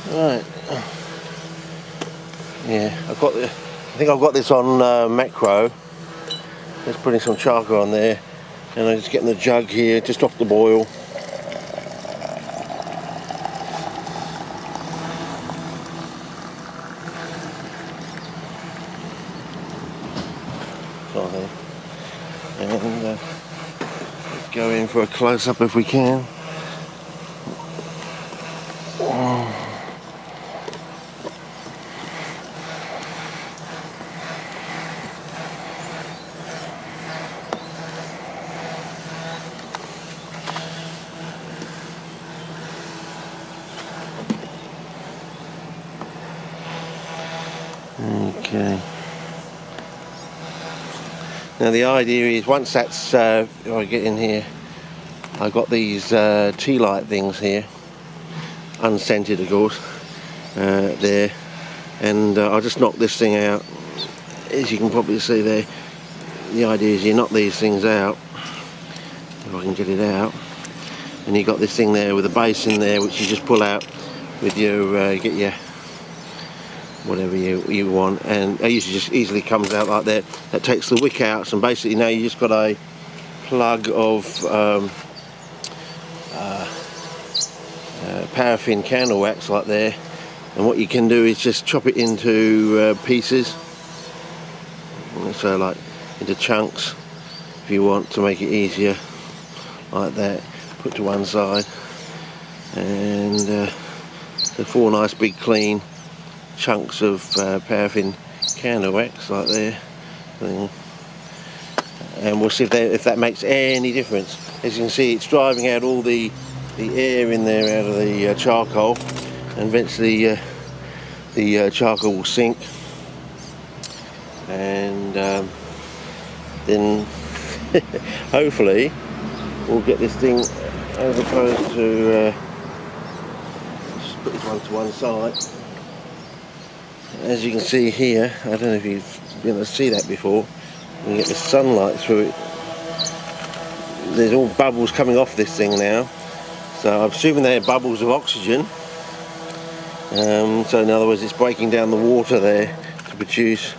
Right. Yeah, I think I've got this on macro. Just putting some charcoal on there, and I'm just getting the jug here just off the boil. And let's go in for a close-up if we can. Okay. Now the idea is once that's, if I get in here, I've got these tea light things here, unscented of course, there, and I'll just knock this thing out. As you can probably see there, the idea is you knock these things out, if I can get it out, and you've got this thing there with a base in there which you just pull out with your, get your whatever you want, and it usually just easily comes out like that. That takes the wick out, and basically now you just got a plug of paraffin candle wax like there, and what you can do is just chop it into pieces, so like into chunks if you want to make it easier, like that. Put to one side, and so 4 nice big clean chunks of paraffin candle wax like there, and we'll see if that makes any difference. As you can see, it's driving out all the air in there out of the charcoal, and eventually the charcoal will sink, and then hopefully we'll get this thing, as opposed to just put this one to one side. As you can see here, I don't know if you've been able to see that before, you can get the sunlight through it. There's all bubbles coming off this thing now, so I'm assuming they're bubbles of oxygen. So in other words, it's breaking down the water there to produce,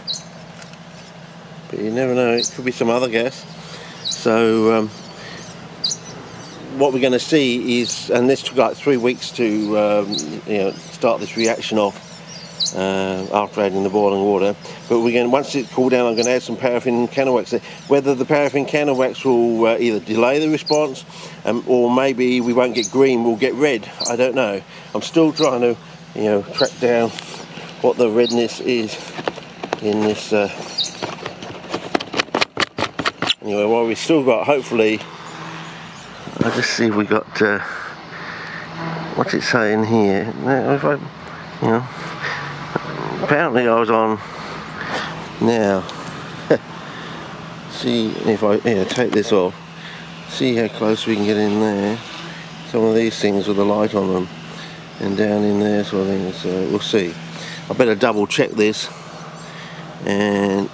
but you never know, it could be some other gas. So what we're going to see is, and this took like 3 weeks to start this reaction off, after adding the boiling water, but once it's cooled down, I'm going to add some paraffin candle wax there. Whether the paraffin candle wax will either delay the response, or maybe we won't get green, we'll get red, I don't know. I'm still trying to track down what the redness is in this. Anyway, while we've still got, hopefully, I'll just see if we got what's it saying here. If I, apparently I was on now. See if I take this off, see how close we can get in there. Some of these things with the light on them, and down in there sort of thing. So we'll see. I better double check this, and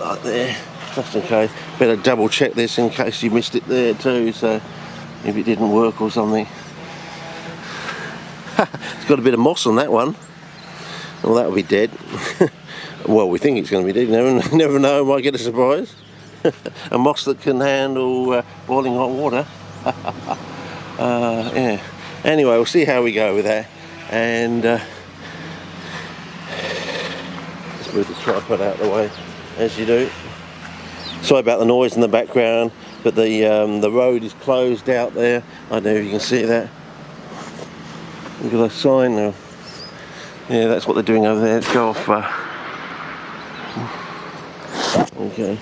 like there, just in case. Better double check this in case you missed it there too. So if it didn't work or something. It's got a bit of moss on that one. Well, that'll be dead. Well, we think it's going to be dead. Never know, might get a surprise. A moss that can handle boiling hot water. Yeah. Anyway, we'll see how we go with that. And let's move the tripod out of the way, as you do. Sorry about the noise in the background, but the road is closed out there. I don't know if you can see that. Look at that sign now. Yeah, that's what they're doing over there. Let's go off. Okay.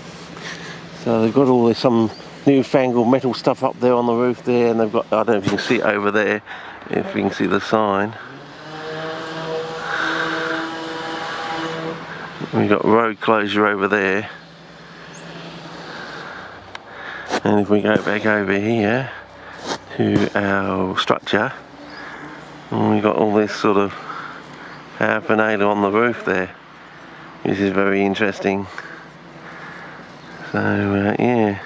So they've got all this some newfangled metal stuff up there on the roof there, and they've got, I don't know if you can see it over there, if you can see the sign. We've got road closure over there. And if we go back over here to our structure, and we've got all this sort of paraphernalia on the roof there, which is very interesting. So yeah,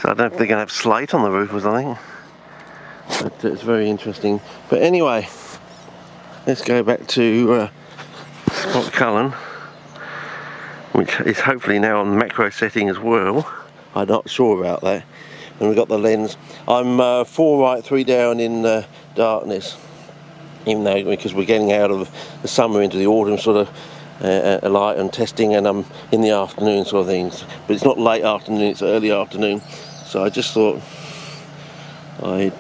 so I don't know if they're going to have slate on the roof or something, but it's very interesting. But anyway, let's go back to Spot Cullen, which is hopefully now on macro setting as well. I'm not sure about that. And we've got the lens. I'm 4 right, 3 down in darkness, even though because we're getting out of the summer into the autumn sort of light and testing, and I'm in the afternoon sort of things. But it's not late afternoon, it's early afternoon. So I just thought I'd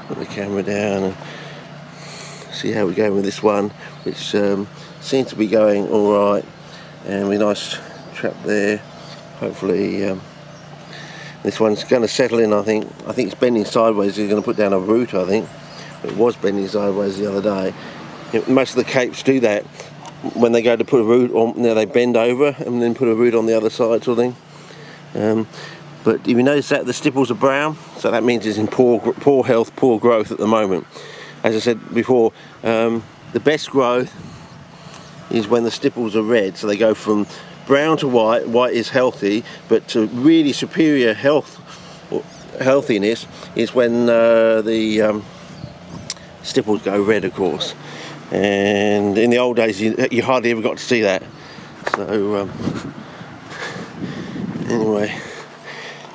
put the camera down and see how we go with this one, which seems to be going all right, and with a nice trap there. Hopefully this one's going to settle in. I think it's bending sideways. He's going to put down a root. I think it was bending sideways the other day. Most of the capes do that when they go to put a root on. Now they bend over and then put a root on the other side, sort of thing. But if you notice that the stipples are brown, so that means it's in poor health, poor growth at the moment. As I said before, the best growth is when the stipples are red, so they go from brown to white. White is healthy, but to really superior healthiness is when the stipples go red, of course. And in the old days, you hardly ever got to see that. So anyway,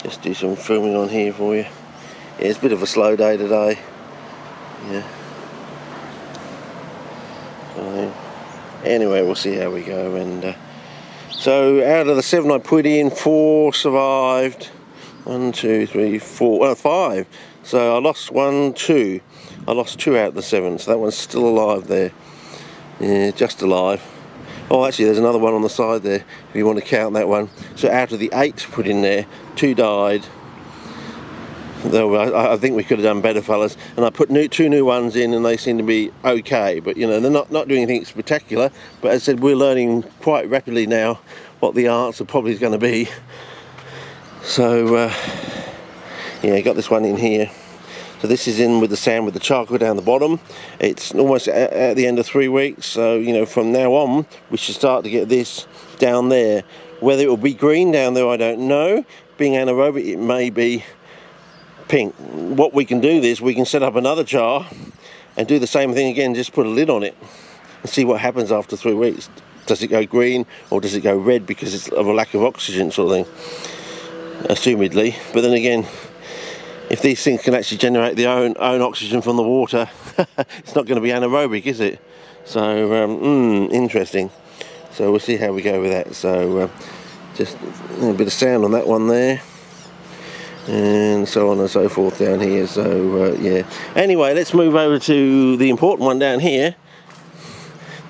just do some filming on here for you. Yeah, it's a bit of a slow day today. Yeah. So, anyway, we'll see how we go. And so out of the 7 I put in, 4 survived. 1, 2, 3, 4, 5. So I lost 1, 2. I lost 2 out of the 7, so that one's still alive there. Yeah, just alive. Oh, actually, there's another one on the side there, if you want to count that one. So out of the 8 put in there, 2 died. Though I think we could have done better, fellas. And I put 2 new ones in, and they seem to be okay. But you know, they're not doing anything spectacular. But as I said, we're learning quite rapidly now what the answer probably is going to be. So yeah, got this one in here. So this is in with the sand with the charcoal down the bottom. It's almost at the end of 3 weeks. So you know, from now on, we should start to get this down there. Whether it will be green down there, I don't know. Being anaerobic, it may be pink. What we can do is we can set up another jar and do the same thing again, just put a lid on it and see what happens after 3 weeks. Does it go green or does it go red because it's of a lack of oxygen, sort of thing, assumedly. But then again, if these things can actually generate their own oxygen from the water, it's not going to be anaerobic, is it? So interesting. So we'll see how we go with that. So just a bit of sound on that one there, and so on and so forth down here. So yeah, anyway, let's move over to the important one down here.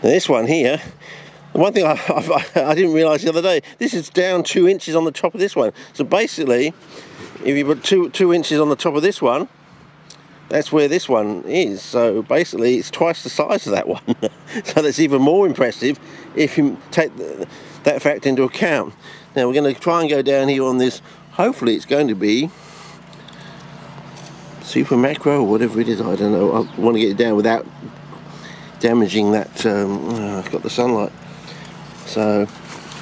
Now, this one here, the one thing I didn't realise the other day, this is down 2 inches on the top of this one. So basically, if you put 2 inches on the top of this one, that's where this one is. So basically it's twice the size of that one. So that's even more impressive if you take that fact into account. Now we're going to try and go down here on this. Hopefully it's going to be super macro or whatever it is, I don't know. I want to get it down without damaging that. I've got the sunlight. So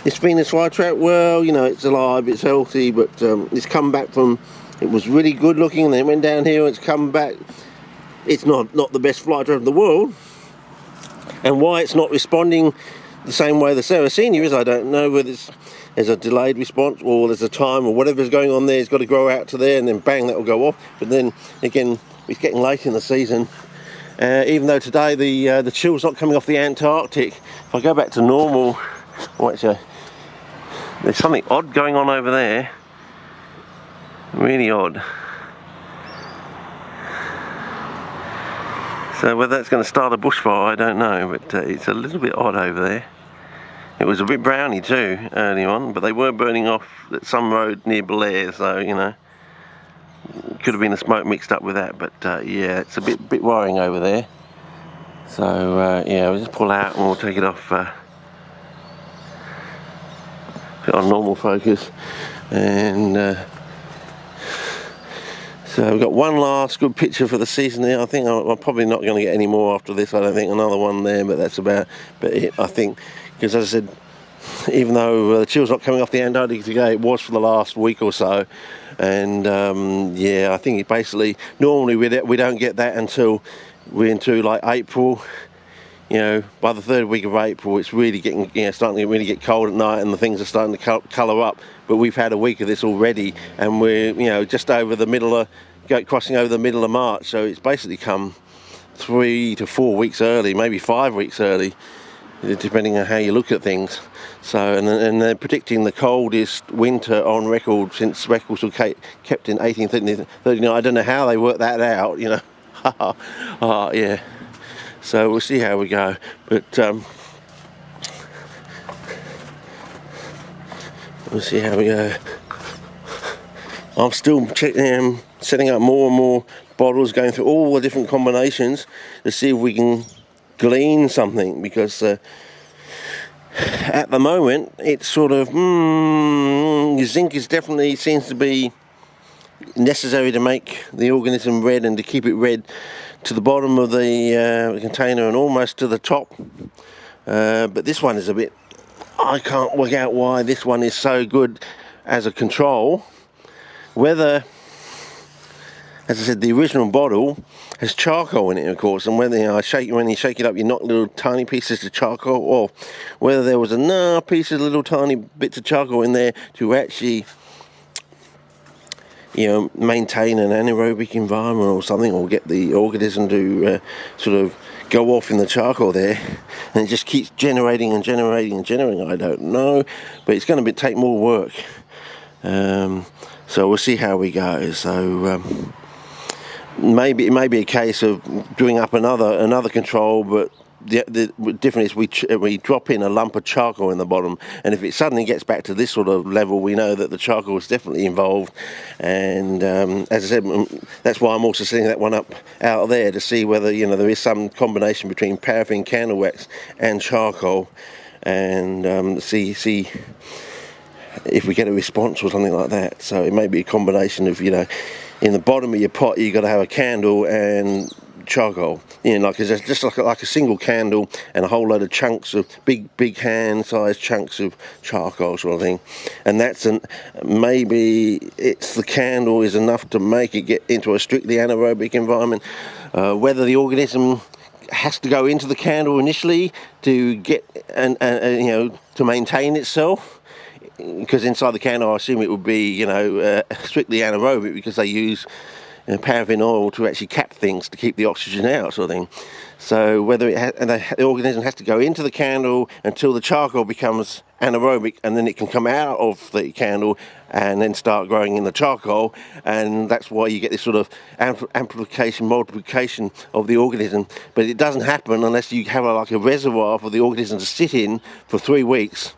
this Venus flytrap, well, you know, it's alive, it's healthy, but it's come back from, it was really good looking, and then it went down here and it's come back. It's not the best flytrap in the world. And why it's not responding the same way the Sarracenia is, I don't know. Whether there's a delayed response or there's a time or whatever's going on there, it's got to grow out to there and then bang, that will go off. But then again, it's getting late in the season. Even though today the chill's not coming off the Antarctic. If I go back to normal, there's something odd going on over there. Really odd. So whether that's going to start a bushfire, I don't know, but it's a little bit odd over there. It was a bit browny too early on, but they were burning off at some road near Blair, so you know, could have been the smoke mixed up with that. But yeah, it's a bit worrying over there. So yeah, we'll just pull out and we'll take it off. Put on normal focus, and so we've got one last good picture for the season there. I think I'm probably not going to get any more after this. I don't think another one there, but that's about it, I think. Because as I said, even though the chill's not coming off the Antarctic today, it was for the last week or so. And yeah, I think it basically, normally we don't get that until we're into like April. By the third week of April, it's really getting, starting to really get cold at night, and the things are starting to colour up. But we've had a week of this already, and we're, just over the middle of, crossing over the middle of March. So it's basically come 3 to 4 weeks early, maybe 5 weeks early, depending on how you look at things. So, and they're predicting the coldest winter on record since records were kept in 1839. I don't know how they worked that out, yeah. So we'll see how we go, but we'll see how we go. I'm still setting up more and more bottles, going through all the different combinations to see if we can glean something, because at the moment it's sort of zinc is definitely seems to be necessary to make the organism red and to keep it red to the bottom of the container and almost to the top, but this one is a bit, I can't work out why this one is so good as a control. Whether, as I said, the original bottle has charcoal in it, of course, and whether when you shake it up you knock little tiny pieces of charcoal, or whether there was enough pieces, little tiny bits of charcoal in there to actually maintain an anaerobic environment or something, or get the organism to sort of go off in the charcoal there, and it just keeps generating and generating and generating. I don't know, but it's going to take more work. So we'll see how we go. So maybe it may be a case of doing up another control, but the difference is we drop in a lump of charcoal in the bottom, and if it suddenly gets back to this sort of level, we know that the charcoal is definitely involved. And as I said, that's why I'm also setting that one up out there to see whether there is some combination between paraffin candle wax and charcoal, and see if we get a response or something like that. So it may be a combination of in the bottom of your pot you've got to have a candle and charcoal, just like a single candle and a whole load of chunks of big hand-sized chunks of charcoal sort of thing. And maybe it's the candle is enough to make it get into a strictly anaerobic environment. Whether the organism has to go into the candle initially to get and to maintain itself, because inside the candle I assume it would be strictly anaerobic, because they use paraffin oil to actually cap things to keep the oxygen out, sort of thing. So whether the organism has to go into the candle until the charcoal becomes anaerobic, and then it can come out of the candle and then start growing in the charcoal, and that's why you get this sort of amplification, multiplication of the organism. But it doesn't happen unless you have like a reservoir for the organism to sit in for 3 weeks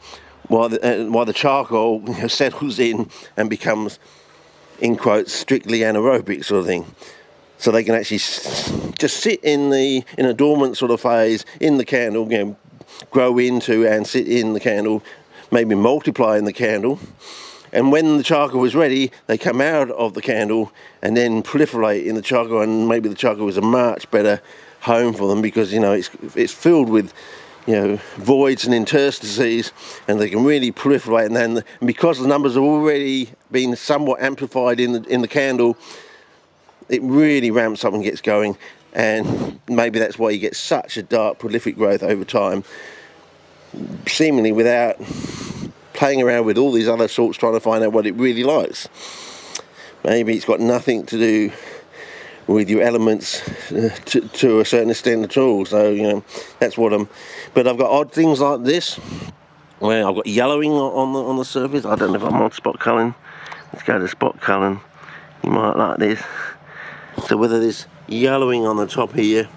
while the charcoal settles in and becomes, in quotes, strictly anaerobic sort of thing. So they can actually just sit in a dormant sort of phase in the candle, grow into and sit in the candle, maybe multiply in the candle, and when the charcoal is ready they come out of the candle and then proliferate in the charcoal, and maybe the charcoal is a much better home for them, because it's filled with voids and interstices, and they can really proliferate, and because the numbers have already been somewhat amplified in the candle, it really ramps up and gets going, and maybe that's why you get such a dark prolific growth over time, seemingly without playing around with all these other sorts trying to find out what it really likes. Maybe it's got nothing to do with your elements to a certain extent at all. So that's what but I've got odd things like this where I've got yellowing on the surface. I don't know if I'm on spot culling. Let's go to spot culling. You might like this. So whether this yellowing on the top here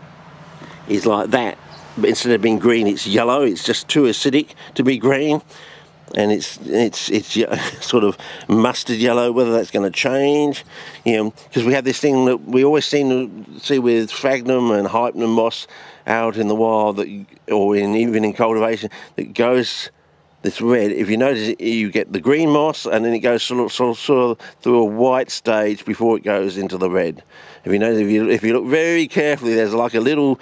is like that, but instead of being green it's yellow, it's just too acidic to be green, and it's sort of mustard yellow, whether that's going to change, because we have this thing that we always seem to see with sphagnum and hypnum moss out in the wild, or even in cultivation, that goes this red. If you notice, you get the green moss, and then it goes sort of through a white stage before it goes into the red. If you notice, if you look very carefully, there's like a little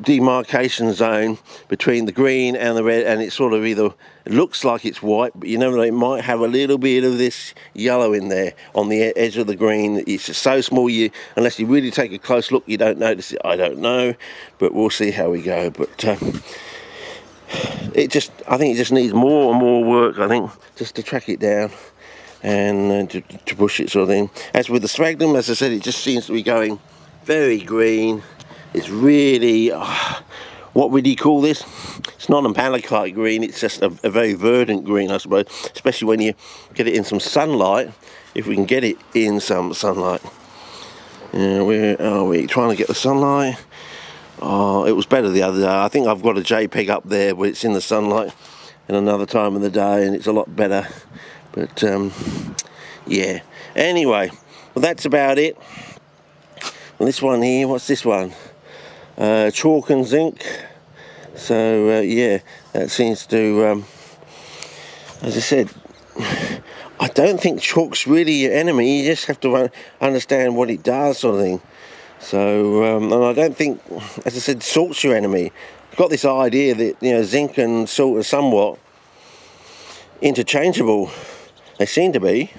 demarcation zone between the green and the red, and it's sort of either, it looks like it's white, but you never know, it might have a little bit of this yellow in there on the edge of the green. It's just so small, unless you really take a close look, you don't notice it. I don't know, but we'll see how we go. But I think it just needs more and more work, I think, just to track it down and to push it, sort of thing. As with the sphagnum, as I said, it just seems to be going very green. It's really, what would you call this? It's not a malachite green, it's just a very verdant green, I suppose, especially when you get it in some sunlight, if we can get it in some sunlight. Where are we? Trying to get the sunlight. Oh, it was better the other day. I think I've got a JPEG up there where it's in the sunlight at another time of the day, and it's a lot better. But, yeah. Anyway, well, that's about it. Well, this one here, what's this one? Chalk and zinc. So yeah, that seems to, as I said, I don't think chalk's really your enemy. You just have to understand what it does, sort of thing. So and I don't think, as I said, salt's your enemy. I've got this idea that zinc and salt are somewhat interchangeable. They seem to be.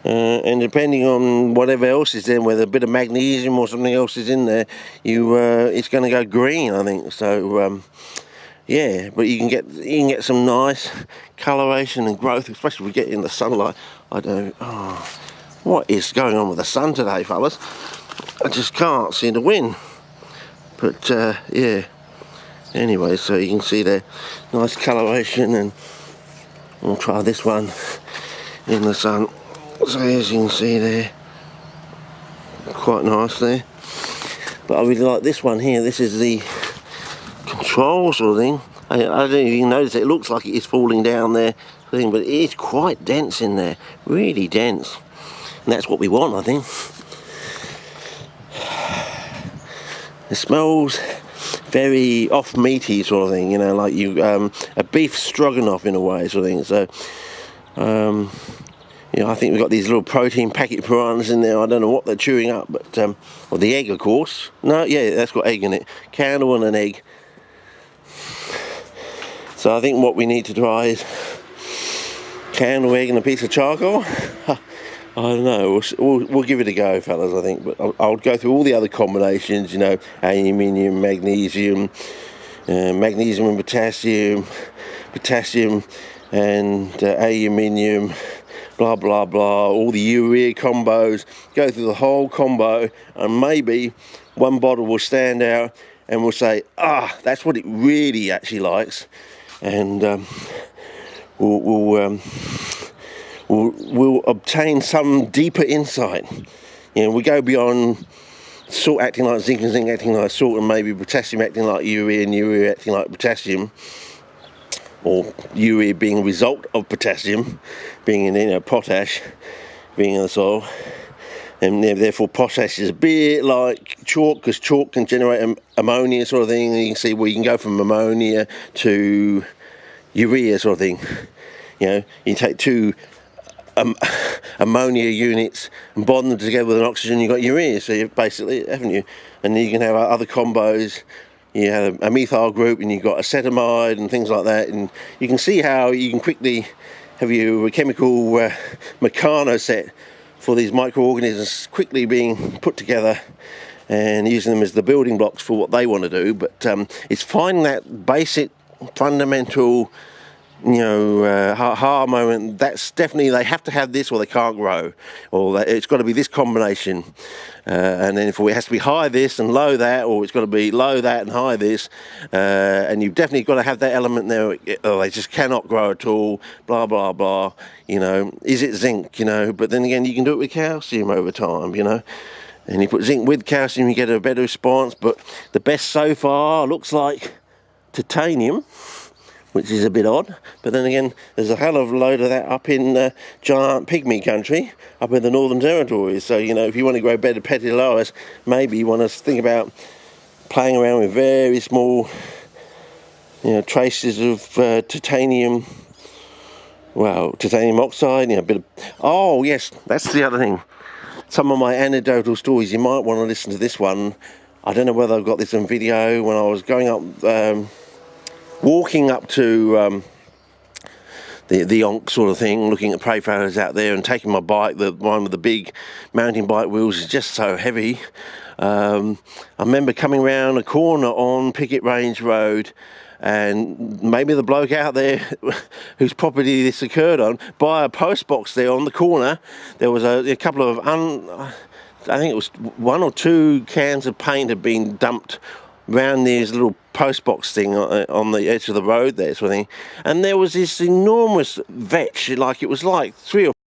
And depending on whatever else is in, whether a bit of magnesium or something else is in there, it's going to go green, I think. So yeah, but you can get some nice coloration and growth, especially if we get in the sunlight. I don't. Oh, what is going on with the sun today, fellas? I just can't seem to win. But yeah. Anyway, so you can see there, nice coloration, and we'll try this one in the sun. So as you can see there, quite nice there. But I really like this one here. This is the control sort of thing. I don't even notice it. It looks like it is falling down there, but it is quite dense in there, really dense. And that's what we want, I think. It smells very off-meaty sort of thing, like a beef stroganoff in a way, sort of thing. So, I think we've got these little protein packet piranhas in there. I don't know what they're chewing up, but or the egg, of course. No, yeah, that's got egg in it. Candle and an egg. So I think what we need to try is candle, egg, and a piece of charcoal. I don't know. We'll give it a go, fellas. I think, but I'll go through all the other combinations. Aluminium, magnesium, magnesium and potassium, potassium and aluminium. Blah blah blah, all the urea combos, go through the whole combo, and maybe one bottle will stand out and we'll say, that's what it really actually likes, and we'll obtain some deeper insight. We go beyond salt acting like zinc and zinc acting like salt, and maybe potassium acting like urea and urea acting like potassium, or urea being a result of potassium being in potash being in the soil, and therefore potash is a bit like chalk, because chalk can generate ammonia sort of thing, and you can see where you can go from ammonia to urea sort of thing. You take two ammonia units and bond them together with an oxygen, you've got urea, so you've basically, haven't you? And you can have other combos. You have a methyl group, and you've got acetamide and things like that, and you can see how you can quickly have your chemical Meccano set for these microorganisms quickly being put together and using them as the building blocks for what they want to do. But it's finding that basic fundamental ha moment. That's definitely, they have to have this or they can't grow, or it's got to be this combination, and then if it has to be high this and low that, or it's got to be low that and high this, and you've definitely got to have that element there, or they just cannot grow at all, blah blah blah. Is it zinc? But then again, you can do it with calcium over time, and you put zinc with calcium, you get a better response. But the best so far looks like titanium, which is a bit odd. But then again, there's a hell of a load of that up in giant pygmy country, up in the Northern Territory. So, if you want to grow better petiolus, maybe you want to think about playing around with very small, traces of titanium. Well, titanium oxide, a bit of... Oh, yes, that's the other thing. Some of my anecdotal stories, you might want to listen to this one I don't know whether I've got this on video. When I was going up, walking up to the Onk sort of thing, looking at prey farrows out there and taking my bike, the one with the big mountain bike wheels is just so heavy. I remember coming round a corner on Picket Range Road, and maybe the bloke out there whose property this occurred on, by a post box there on the corner, there was a couple of, I think it was 1 or 2 cans of paint had been dumped round this little post box thing on the edge of the road there, sort of thing. And there was this enormous vetch, like it was like 3 or